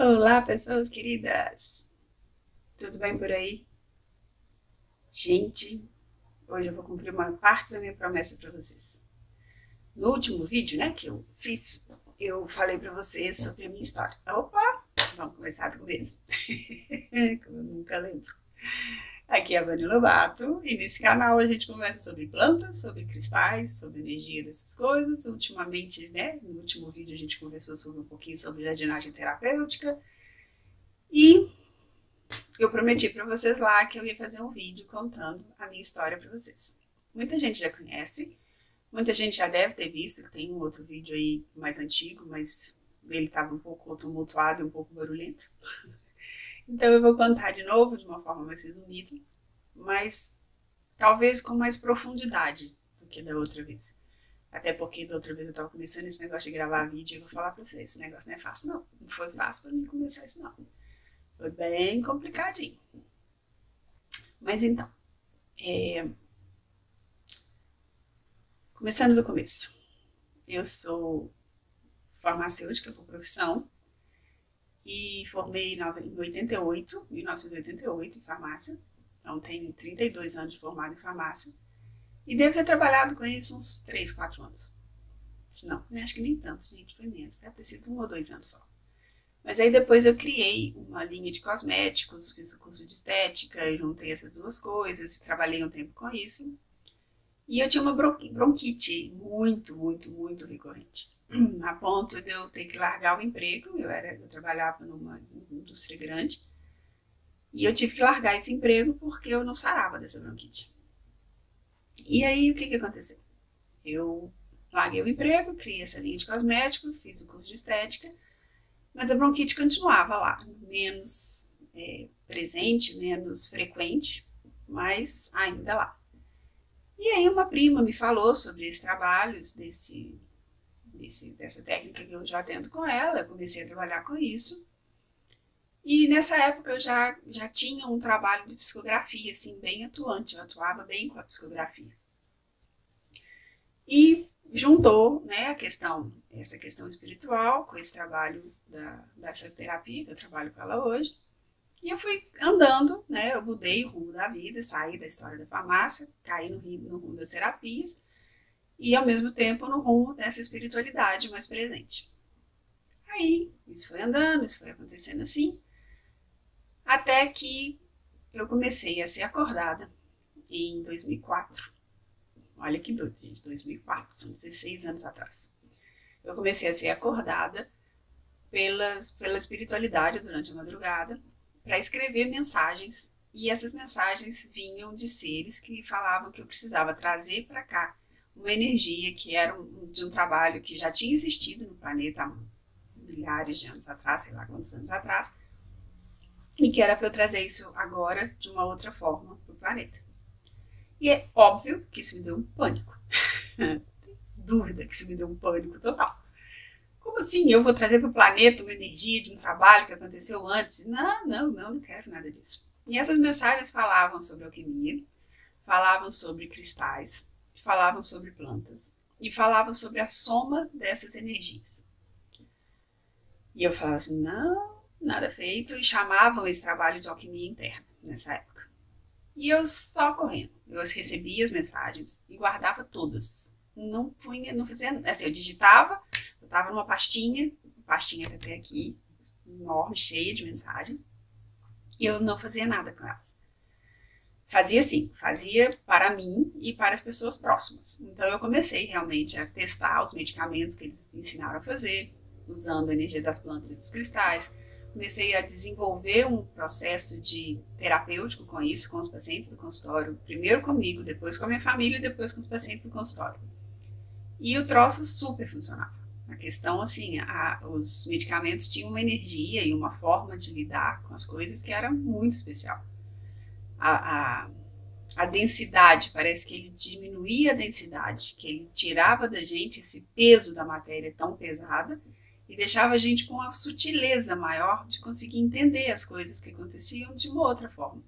Olá, pessoas queridas! Tudo bem por aí? Gente, hoje eu vou cumprir uma parte da minha promessa para vocês. No último vídeo, né, que eu fiz, eu falei para vocês sobre a minha história. Opa! Vamos começar do começo. Como eu nunca lembro. Aqui é a Vani Lobato e nesse canal a gente conversa sobre plantas, sobre cristais, sobre energia dessas coisas. Ultimamente, né, no último vídeo a gente conversou sobre um pouquinho sobre jardinagem terapêutica e eu prometi para vocês lá que eu ia fazer um vídeo contando a minha história para vocês. Muita gente já conhece, muita gente já deve ter visto, que tem um outro vídeo aí mais antigo, mas ele estava um pouco tumultuado e um pouco barulhento. Então eu vou contar de novo, de uma forma mais resumida, mas talvez com mais profundidade do que da outra vez. Até porque da outra vez eu estava começando esse negócio de gravar vídeo e eu vou falar para vocês, esse negócio não é fácil não. Não foi fácil para mim começar isso não. Foi bem complicadinho. Mas então, começando do começo. Eu sou farmacêutica por profissão e formei em 1988 em farmácia. Então tenho 32 anos de formada em farmácia e devo ter trabalhado com isso uns 3, 4 anos. Não, acho que nem tanto, gente, foi menos. Deve ter sido 1 ou 2 anos só. Mas aí depois eu criei uma linha de cosméticos, fiz o curso de estética, juntei essas duas coisas, trabalhei um tempo com isso. E eu tinha uma bronquite muito recorrente. A ponto de eu ter que largar o emprego, eu trabalhava numa indústria grande, e eu tive que largar esse emprego porque eu não sarava dessa bronquite. E aí o que aconteceu? Eu larguei o emprego, criei essa linha de cosméticos, fiz o curso de estética, mas a bronquite continuava lá, menos presente, menos frequente, mas ainda lá. E aí uma prima me falou sobre esses trabalhos, dessa técnica que eu já atendo com ela, eu comecei a trabalhar com isso. E nessa época eu já tinha um trabalho de psicografia, assim, bem atuante, eu atuava bem com a psicografia. E juntou, né, essa questão espiritual com esse trabalho dessa terapia, que eu trabalho com ela hoje. E eu fui andando, né, eu mudei o rumo da vida, saí da história da farmácia, caí no rumo das terapias e ao mesmo tempo no rumo dessa espiritualidade mais presente. Aí, isso foi andando, isso foi acontecendo assim, até que eu comecei a ser acordada em 2004. Olha que doido, gente, 2004, são 16 anos atrás. Eu comecei a ser acordada pela espiritualidade durante a madrugada para escrever mensagens, e essas mensagens vinham de seres que falavam que eu precisava trazer para cá uma energia que era de um trabalho que já tinha existido no planeta há milhares de anos atrás, sei lá quantos anos atrás, e que era para eu trazer isso agora de uma outra forma para o planeta. E é óbvio que isso me deu um pânico. Dúvida que isso me deu um pânico total. Como assim? Eu vou trazer para o planeta uma energia de um trabalho que aconteceu antes? Não quero nada disso. E essas mensagens falavam sobre alquimia, falavam sobre cristais, falavam sobre plantas e falavam sobre a soma dessas energias. E eu falava assim, não, nada feito, e chamavam esse trabalho de alquimia interna nessa época. E eu só correndo, eu recebia as mensagens e guardava todas. Não fazia, assim, eu digitava, eu estava numa pastinha até aqui, enorme, cheia de mensagens, e eu não fazia nada com elas. Fazia assim, fazia para mim e para as pessoas próximas. Então eu comecei realmente a testar os medicamentos que eles ensinaram a fazer, usando a energia das plantas e dos cristais. Comecei a desenvolver um processo de terapêutico com isso, com os pacientes do consultório, primeiro comigo, depois com a minha família e depois com os pacientes do consultório. E o troço super funcionava. A questão, assim, os medicamentos tinham uma energia e uma forma de lidar com as coisas que era muito especial. A densidade, parece que ele diminuía a densidade, que ele tirava da gente esse peso da matéria tão pesada e deixava a gente com a sutileza maior de conseguir entender as coisas que aconteciam de uma outra forma.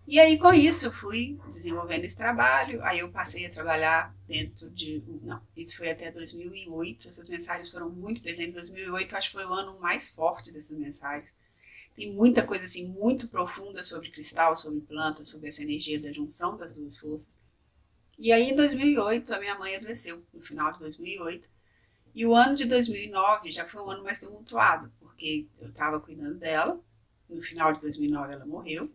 E aí, com isso, eu fui desenvolvendo esse trabalho, aí eu passei a trabalhar dentro de... Não, isso foi até 2008, essas mensagens foram muito presentes. 2008, acho que foi o ano mais forte dessas mensagens. Tem muita coisa, assim, muito profunda sobre cristal, sobre planta, sobre essa energia da junção das duas forças. E aí, em 2008, a minha mãe adoeceu, no final de 2008. E o ano de 2009 já foi um ano mais tumultuado, porque eu estava cuidando dela. No final de 2009 ela morreu.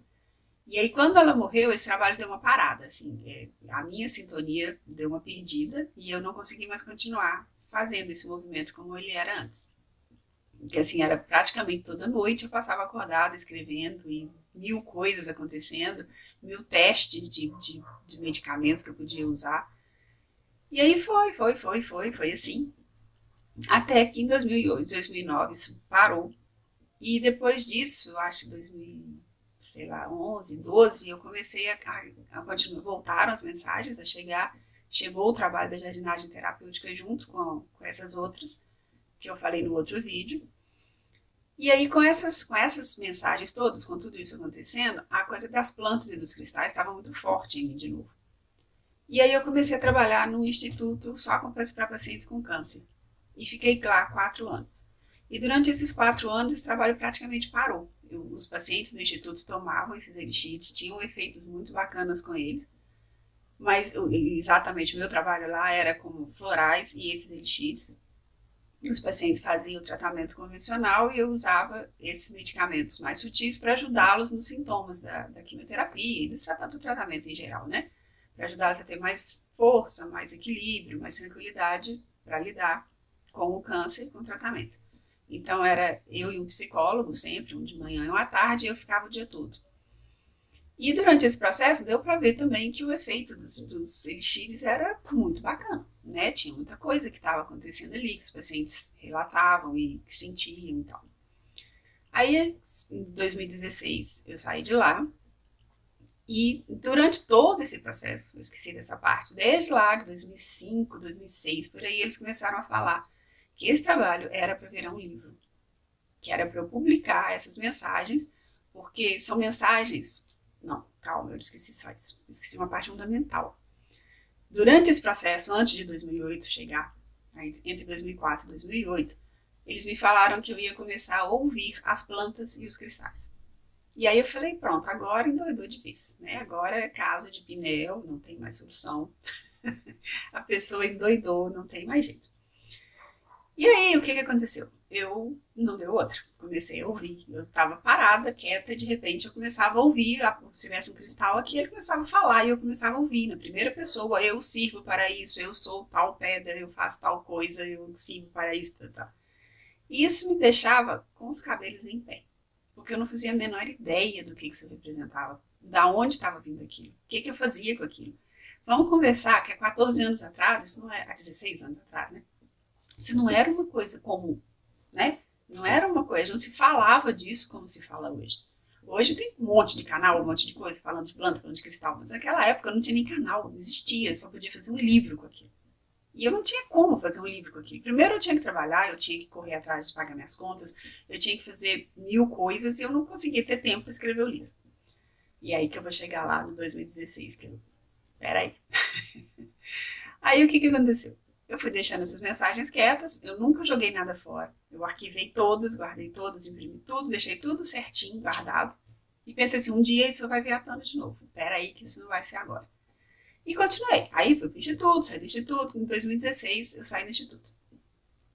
E aí, quando ela morreu, esse trabalho deu uma parada, assim, a minha sintonia deu uma perdida e eu não consegui mais continuar fazendo esse movimento como ele era antes. Porque, assim, era praticamente toda noite eu passava acordada, escrevendo e mil coisas acontecendo, mil testes de medicamentos que eu podia usar. E aí foi assim. Até que em 2008, 2009 isso parou. E depois disso, eu acho que 2000, sei lá, 11, 12, eu comecei a continuar, voltaram as mensagens a chegar, chegou o trabalho da jardinagem terapêutica junto com essas outras, que eu falei no outro vídeo. E aí, com essas mensagens todas, com tudo isso acontecendo, a coisa das plantas e dos cristais estava muito forte em mim de novo. E aí eu comecei a trabalhar num instituto só para pacientes com câncer. E fiquei lá 4 anos. E durante esses 4 anos, esse trabalho praticamente parou. Os pacientes do instituto tomavam esses elixires, tinham efeitos muito bacanas com eles, mas exatamente o meu trabalho lá era com florais e esses elixires. E os pacientes faziam o tratamento convencional e eu usava esses medicamentos mais sutis para ajudá-los nos sintomas da quimioterapia e do tratamento em geral, né? Para ajudá-los a ter mais força, mais equilíbrio, mais tranquilidade para lidar com o câncer e com o tratamento. Então era eu e um psicólogo sempre, um de manhã e um à tarde, e eu ficava o dia todo. E durante esse processo deu para ver também que o efeito dos elixires era muito bacana, né? Tinha muita coisa que estava acontecendo ali, que os pacientes relatavam e que sentiam e tal. Aí, em 2016, eu saí de lá e durante todo esse processo, eu esqueci dessa parte, desde lá de 2005, 2006, por aí, eles começaram a falar que esse trabalho era para virar um livro, que era para eu publicar essas mensagens, porque são mensagens... Não, calma, eu esqueci só isso. Esqueci uma parte fundamental. Durante esse processo, antes de 2008 chegar, entre 2004 e 2008, eles me falaram que eu ia começar a ouvir as plantas e os cristais. E aí eu falei, pronto, agora endoidou de vez, né? Agora é caso de Pinel, não tem mais solução. A pessoa endoidou, não tem mais jeito. E aí, o que aconteceu? Eu não deu outra. Comecei a ouvir. Eu estava parada, quieta, e de repente eu começava a ouvir. Se tivesse um cristal aqui, ele começava a falar e eu começava a ouvir na primeira pessoa. Eu sirvo para isso, eu sou tal pedra, eu faço tal coisa, eu sirvo para isso, tal. E isso me deixava com os cabelos em pé, porque eu não fazia a menor ideia do que isso representava, da onde estava vindo aquilo, o que eu fazia com aquilo. Vamos conversar que há 14 anos atrás, isso não é, há 16 anos atrás, né? Isso não era uma coisa comum, né? Não era uma coisa, não se falava disso como se fala hoje. Hoje tem um monte de canal, um monte de coisa, falando de planta, falando de cristal, mas naquela época não tinha nem canal, não existia, só podia fazer um livro com aquilo. E eu não tinha como fazer um livro com aquilo. Primeiro eu tinha que trabalhar, eu tinha que correr atrás de pagar minhas contas, eu tinha que fazer mil coisas e eu não conseguia ter tempo para escrever o livro. E aí que eu vou chegar lá no 2016, que eu... Peraí. Aí o que aconteceu? Eu fui deixando essas mensagens quietas, eu nunca joguei nada fora. Eu arquivei todas, guardei todas, imprimi tudo, deixei tudo certinho, guardado. E pensei assim, um dia isso vai vir à tona de novo. Peraí que isso não vai ser agora. E continuei. Aí fui pro instituto, saí do instituto. Em 2016 eu saí do instituto.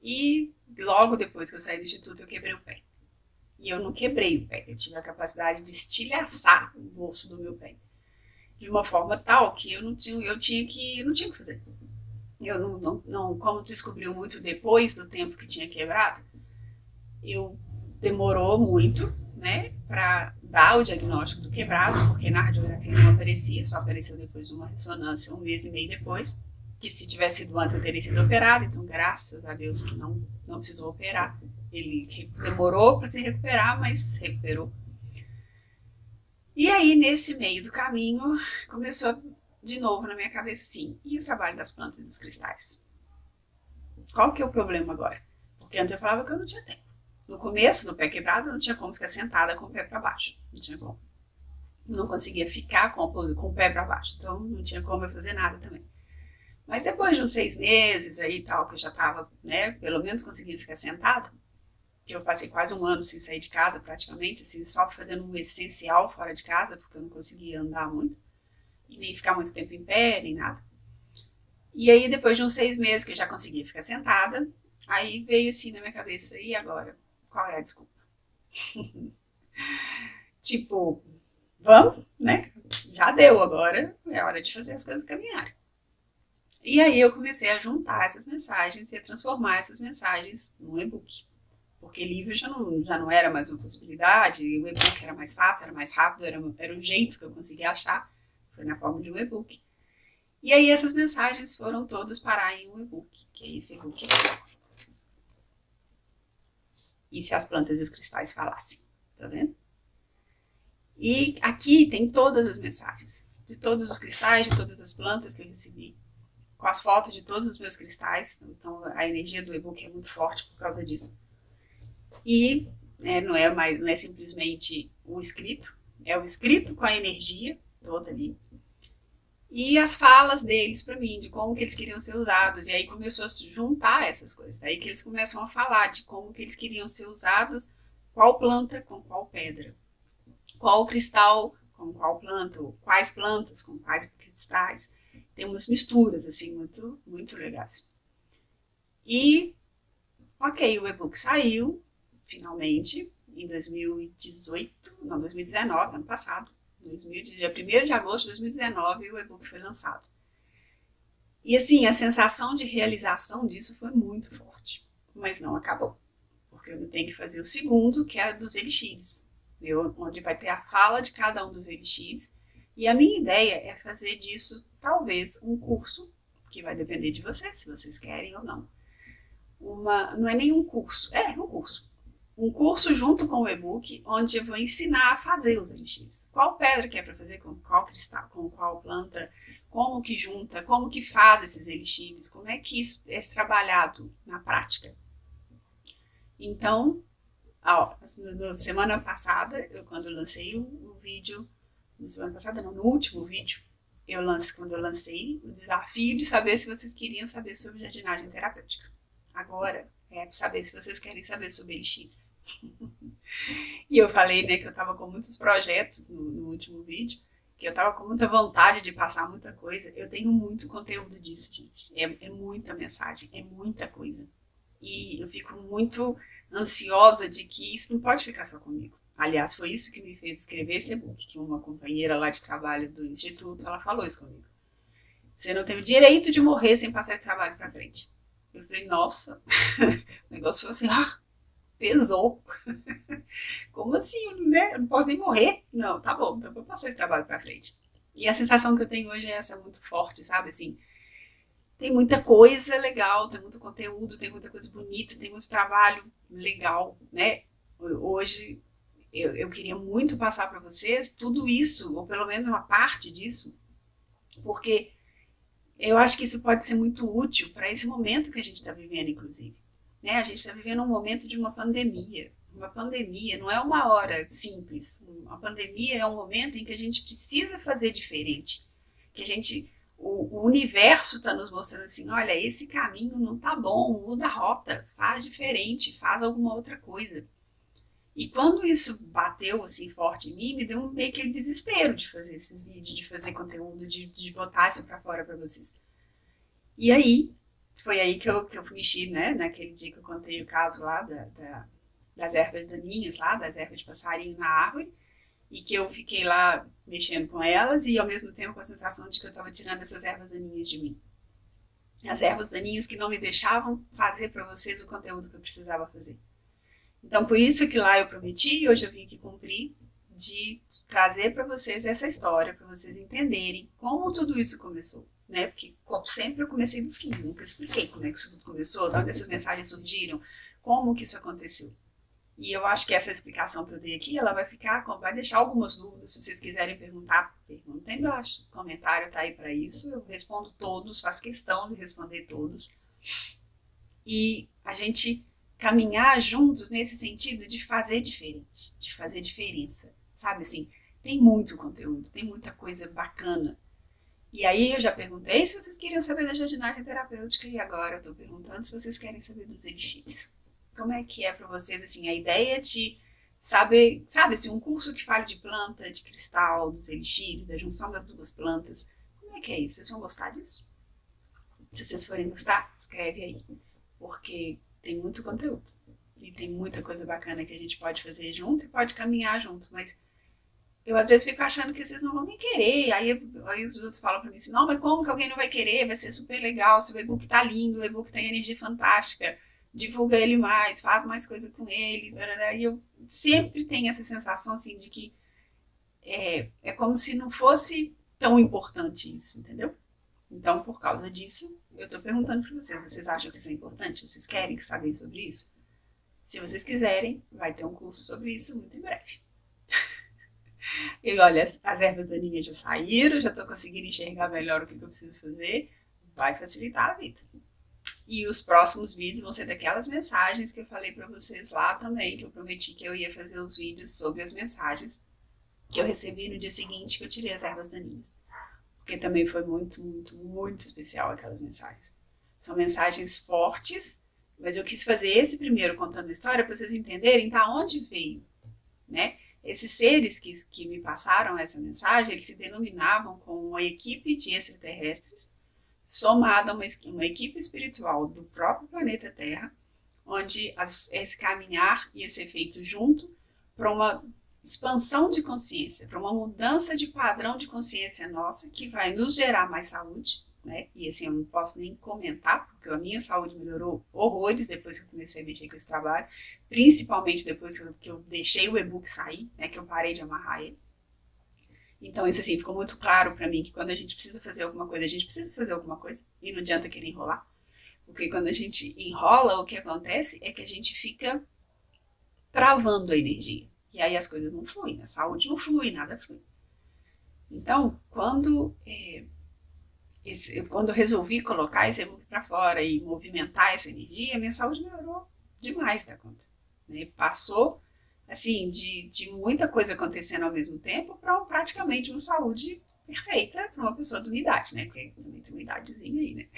E logo depois que eu saí do instituto eu quebrei o pé. E eu não quebrei o pé, eu tive a capacidade de estilhaçar o osso do meu pé. De uma forma tal que eu não tinha o que fazer. Eu não, como descobriu muito depois do tempo que tinha quebrado, eu demorou muito, né, para dar o diagnóstico do quebrado, porque na radiografia não aparecia, só apareceu depois de uma ressonância, 1 mês e meio depois, que se tivesse sido antes eu teria sido operado, então graças a Deus que não precisou operar. Ele demorou para se recuperar, mas recuperou. E aí, nesse meio do caminho, começou de novo na minha cabeça assim, e o trabalho das plantas e dos cristais? Qual que é o problema agora? Porque antes eu falava que eu não tinha tempo. No começo, no pé quebrado, eu não tinha como ficar sentada com o pé para baixo. Não tinha como. não conseguia ficar com o pé para baixo, então não tinha como eu fazer nada também. Mas depois de uns 6 meses aí tal, que eu já estava, né, pelo menos conseguindo ficar sentada, que eu passei quase um ano sem sair de casa praticamente, assim, só fazendo um essencial fora de casa, porque eu não conseguia andar muito, e nem ficar muito tempo em pé, nem nada. E aí depois de uns 6 meses que eu já conseguia ficar sentada, aí veio assim na minha cabeça, e agora? Qual é a desculpa? Tipo, vamos, né? Já deu agora, é hora de fazer as coisas caminharem. E aí eu comecei a juntar essas mensagens e a transformar essas mensagens num e-book. Porque livro já não era mais uma possibilidade, e o e-book era mais fácil, era mais rápido, era o jeito que eu conseguia achar, foi na forma de um e-book. E aí essas mensagens foram todas parar em um e-book, que é esse e-book aqui. E se as plantas e os cristais falassem, tá vendo? E aqui tem todas as mensagens, de todos os cristais, de todas as plantas que eu recebi, com as fotos de todos os meus cristais, então a energia do e-book é muito forte por causa disso. E não é simplesmente o escrito, é o escrito com a energia toda ali. E as falas deles para mim, de como que eles queriam ser usados. E aí começou a se juntar essas coisas. Daí que eles começam a falar de como que eles queriam ser usados, qual planta com qual pedra, qual cristal com qual planta, ou quais plantas com quais cristais. Tem umas misturas assim muito, muito legais. E, ok, o e-book saiu, finalmente, em 2018, não, 2019, ano passado. Dia 1º de agosto de 2019, o e-book foi lançado. E assim, a sensação de realização disso foi muito forte. Mas não acabou. Porque eu tenho que fazer o segundo, que é dos elixires. Onde vai ter a fala de cada um dos elixires. E a minha ideia é fazer disso, talvez, um curso, que vai depender de vocês, se vocês querem ou não. Não é nenhum curso, é um curso. Um curso junto com o e-book, onde eu vou ensinar a fazer os elixires. Qual pedra que é para fazer, com qual cristal, com qual planta, como que junta, como que faz esses elixires, como é que isso é trabalhado na prática. Então, na semana passada, quando eu lancei o vídeo, na semana passada não, no último vídeo, quando eu lancei o desafio de saber se vocês queriam saber sobre jardinagem terapêutica. Agora é para saber se vocês querem saber sobre elixires. E eu falei, né, que eu estava com muitos projetos no último vídeo, que eu estava com muita vontade de passar muita coisa. Eu tenho muito conteúdo disso, gente. É muita mensagem, é muita coisa. E eu fico muito ansiosa de que isso não pode ficar só comigo. Aliás, foi isso que me fez escrever esse e-book, que uma companheira lá de trabalho do Instituto, ela falou isso comigo. Você não tem o direito de morrer sem passar esse trabalho para frente. Eu falei, nossa, o negócio foi assim, pesou. Como assim, né? Eu não posso nem morrer? Não, tá bom, então eu vou passar esse trabalho para frente. E a sensação que eu tenho hoje é essa, muito forte, sabe? Assim, tem muita coisa legal, tem muito conteúdo, tem muita coisa bonita, tem muito trabalho legal, né? Hoje eu queria muito passar para vocês tudo isso, ou pelo menos uma parte disso, porque eu acho que isso pode ser muito útil para esse momento que a gente está vivendo, inclusive. Né? A gente está vivendo um momento de uma pandemia. Uma pandemia não é uma hora simples. Uma pandemia é um momento em que a gente precisa fazer diferente. Que o universo está nos mostrando assim, olha, esse caminho não tá bom, muda a rota, faz diferente, faz alguma outra coisa. E quando isso bateu assim forte em mim, me deu meio que desespero de fazer esses vídeos, de fazer conteúdo, de botar isso pra fora pra vocês. E aí, foi aí que eu mexi, né, naquele dia que eu contei o caso lá das ervas daninhas lá, das ervas de passarinho na árvore, e que eu fiquei lá mexendo com elas e ao mesmo tempo com a sensação de que eu estava tirando essas ervas daninhas de mim. As ervas daninhas que não me deixavam fazer para vocês o conteúdo que eu precisava fazer. Então, por isso que lá eu prometi, e hoje eu vim aqui cumprir, de trazer para vocês essa história, para vocês entenderem como tudo isso começou, né? Porque, como sempre, eu comecei do fim, nunca expliquei como é que isso tudo começou, de onde essas mensagens surgiram, como que isso aconteceu. E eu acho que essa explicação que eu dei aqui, ela vai deixar algumas dúvidas. Se vocês quiserem perguntar, perguntem embaixo. O comentário tá aí para isso, eu respondo todos, faço questão de responder todos. E a gente caminhar juntos nesse sentido de fazer diferente, de fazer diferença, sabe assim? Tem muito conteúdo, tem muita coisa bacana. E aí eu já perguntei se vocês queriam saber da jardinagem terapêutica e agora eu tô perguntando se vocês querem saber dos elixires. Como é que é para vocês, assim, a ideia de saber, sabe, assim, um curso que fale de planta, de cristal, dos elixires, da junção das duas plantas. Como é que é isso? Vocês vão gostar disso? Se vocês forem gostar, escreve aí, porque tem muito conteúdo. E tem muita coisa bacana que a gente pode fazer junto e pode caminhar junto, mas eu às vezes fico achando que vocês não vão nem querer. Aí os outros falam pra mim assim, não, mas como que alguém não vai querer? Vai ser super legal, seu e-book tá lindo, o e-book tem energia fantástica, divulga ele mais, faz mais coisa com ele. E eu sempre tenho essa sensação assim de que é como se não fosse tão importante isso, entendeu? Então, por causa disso, eu tô perguntando pra vocês, vocês acham que isso é importante? Vocês querem saber sobre isso? Se vocês quiserem, vai ter um curso sobre isso muito em breve. E olha, as ervas daninhas já saíram, já estou conseguindo enxergar melhor o que eu preciso fazer. Vai facilitar a vida. E os próximos vídeos vão ser daquelas mensagens que eu falei para vocês lá também, que eu prometi que eu ia fazer os vídeos sobre as mensagens que eu recebi no dia seguinte que eu tirei as ervas daninhas. Porque também foi muito, muito, muito especial aquelas mensagens. São mensagens fortes, mas eu quis fazer esse primeiro contando a história para vocês entenderem da onde veio, né? Esses seres que me passaram essa mensagem, eles se denominavam como uma equipe de extraterrestres somada a uma equipe espiritual do próprio planeta Terra, onde esse caminhar ia ser feito junto para uma expansão de consciência, para uma mudança de padrão de consciência nossa que vai nos gerar mais saúde, né? E assim, eu não posso nem comentar, porque a minha saúde melhorou horrores depois que eu comecei a mexer com esse trabalho, principalmente depois que eu deixei o e-book sair, né? Que eu parei de amarrar ele. Então, isso assim, ficou muito claro para mim que quando a gente precisa fazer alguma coisa, a gente precisa fazer alguma coisa, e não adianta querer enrolar. Porque quando a gente enrola, o que acontece é que a gente fica travando a energia. E aí as coisas não fluem, a saúde não flui, nada flui. Então, quando eu resolvi colocar esse e-book para fora e movimentar essa energia, minha saúde melhorou demais da conta. Né? Passou, assim, de muita coisa acontecendo ao mesmo tempo para praticamente uma saúde perfeita para uma pessoa de uma idade, né? Porque também tem uma idadezinha aí, né?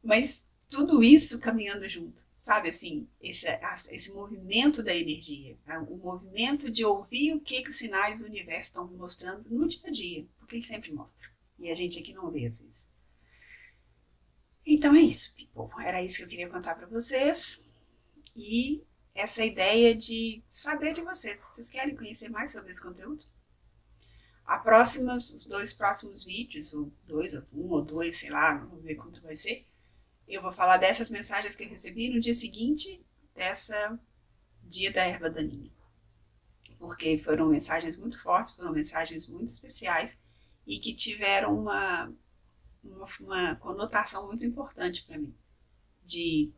Mas tudo isso caminhando junto, sabe? Assim, esse movimento da energia, o movimento de ouvir o que os sinais do universo estão mostrando no dia a dia, porque eles sempre mostram. E a gente aqui não vê às vezes. Então é isso, people. Era isso que eu queria contar para vocês. E essa ideia de saber de vocês. Vocês querem conhecer mais sobre esse conteúdo? Os 2 próximos vídeos, ou 2, ou 1 ou 2, sei lá, não vou ver quanto vai ser. Eu vou falar dessas mensagens que eu recebi no dia seguinte dessa dia da erva daninha. Porque foram mensagens muito fortes, foram mensagens muito especiais e que tiveram uma conotação muito importante para mim. De,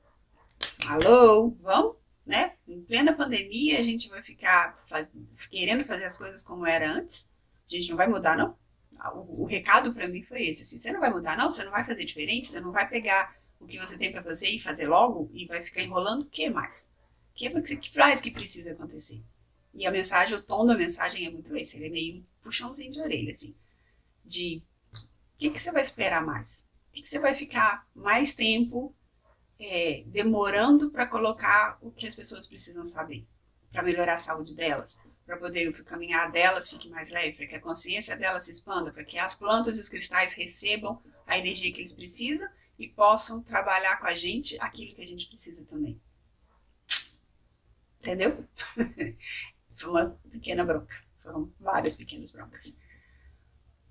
alô, vamos? Né? Em plena pandemia, a gente vai ficar querendo fazer as coisas como era antes. A gente não vai mudar, não. O recado para mim foi esse. Assim, você não vai mudar, não? Você não vai fazer diferente? Você não vai pegar o que você tem para fazer e fazer logo? E vai ficar enrolando? O que mais? O que mais que precisa acontecer? E a mensagem, o tom da mensagem é muito esse. Ele é meio um puxãozinho de orelha, assim. De o que você vai esperar mais? O que você vai ficar mais tempo demorando para colocar o que as pessoas precisam saber? Para melhorar a saúde delas? Para poder que o caminhar delas fique mais leve? Para que a consciência delas se expanda? Para que as plantas e os cristais recebam a energia que eles precisam e possam trabalhar com a gente aquilo que a gente precisa também. Entendeu? Foi uma pequena bronca. Foram várias pequenas broncas.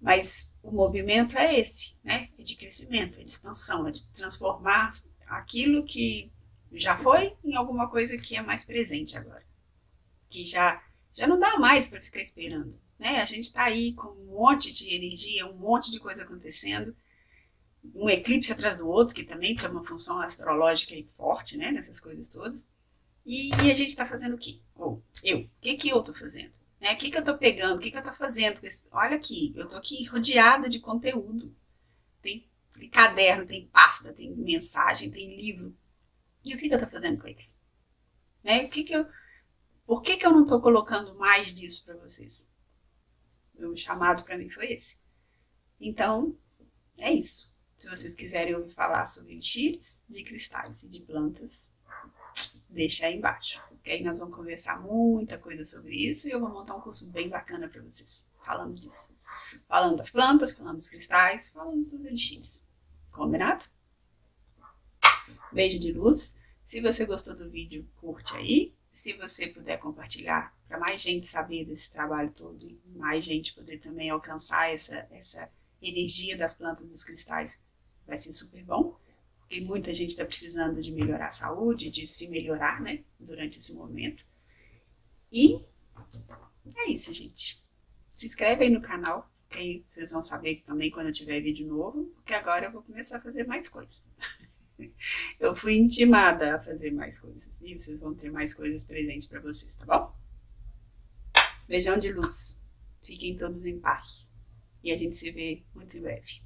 Mas o movimento é esse, né? É de crescimento, é de expansão, é de transformar aquilo que já foi em alguma coisa que é mais presente agora. Que já não dá mais para ficar esperando, né? A gente está aí com um monte de energia, um monte de coisa acontecendo, um eclipse atrás do outro, que também tem uma função astrológica aí forte, né? Nessas coisas todas. E a gente está fazendo o quê? O que eu estou fazendo? O que eu estou pegando? O que eu estou fazendo? Olha aqui, eu estou aqui rodeada de conteúdo. Tem caderno, tem pasta, tem mensagem, tem livro. E o que eu estou fazendo com eles? Por que eu não estou colocando mais disso para vocês? O chamado para mim foi esse. Então, é isso. Se vocês quiserem ouvir falar sobre elixires de cristais e de plantas, deixa aí embaixo. Porque aí nós vamos conversar muita coisa sobre isso e eu vou montar um curso bem bacana para vocês, falando disso. Falando das plantas, falando dos cristais, falando dos elixires. Combinado? Beijo de luz. Se você gostou do vídeo, curte aí. Se você puder compartilhar para mais gente saber desse trabalho todo e mais gente poder também alcançar essa energia das plantas e dos cristais, vai ser super bom. Porque muita gente está precisando de melhorar a saúde, de se melhorar, né, durante esse momento. E é isso, gente. Se inscreve aí no canal, que aí vocês vão saber também quando eu tiver vídeo novo, porque agora eu vou começar a fazer mais coisas. Eu fui intimada a fazer mais coisas e vocês vão ter mais coisas presentes para vocês, tá bom? Beijão de luz. Fiquem todos em paz. E a gente se vê muito em breve.